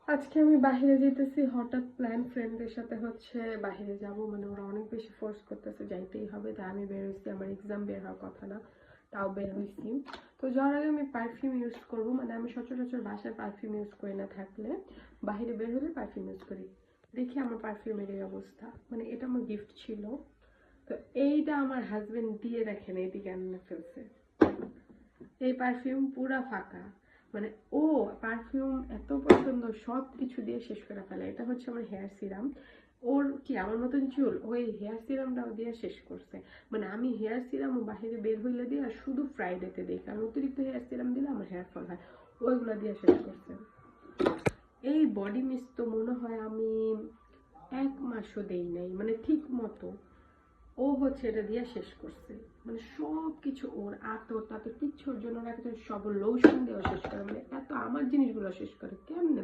আজকে আমি বাইরে যেতেছি, হঠাৎ প্ল্যান, ফ্রেন্ডদের সাথে হচ্ছে বাইরে যাব, মানে ওরা অনেক বেশি ফোর্স করতেছে যাইতেই হবে, তাই আমি বের হইছি। আমার এক্সাম বের হওয়ার কথা না, তাও বের হইছি। তো যাওয়ার আগে আমি পারফিউম ইউজ করব, মানে আমি সচরাচর বাসায় পারফিউম ইউজ করি না, থাকলে বাইরে বের হলে পারফিউম ইউজ করি। দেখি আমার পারফিউমের এই অবস্থা, মানে এটা আমার গিফট ছিল। তো এইটা আমার হাজবেন্ড দিয়ে দেখেন এদিকে আনে ফেলছে। এই পারফিউম পুরা ফাঁকা, মানে ও পারফিউম এত পছন্দ, সব কিছু দিয়ে শেষ করে ফেলে। এটা হচ্ছে আমার হেয়ার সিরাম। ওর কি আমার মতন চুল, ওই হেয়ার সিরামটাও দিয়ে শেষ করছে। মানে আমি হেয়ার সিরাম বাহিরে বের হইলে দিয়ে আর শুধু ফ্রাইডেতে দিই, কারণ অতিরিক্ত হেয়ার সিরাম দিলে আমার হেয়ার ফল হয়। ওইগুলো দিয়ে শেষ করছে। এই বডি মিস্ট তো মনে হয় আমি 1 মাসও দেই নাই, মানে ঠিক মতো। ও হচ্ছে এটা দিয়ে শেষ করছে, মানে সব কিছু ওর আতর তাতর কিচ্ছুর জন্য রাখতে, সব লোশন দিয়ে শেষ করে, মানে এত আমার জিনিসগুলো শেষ করে কেমনে।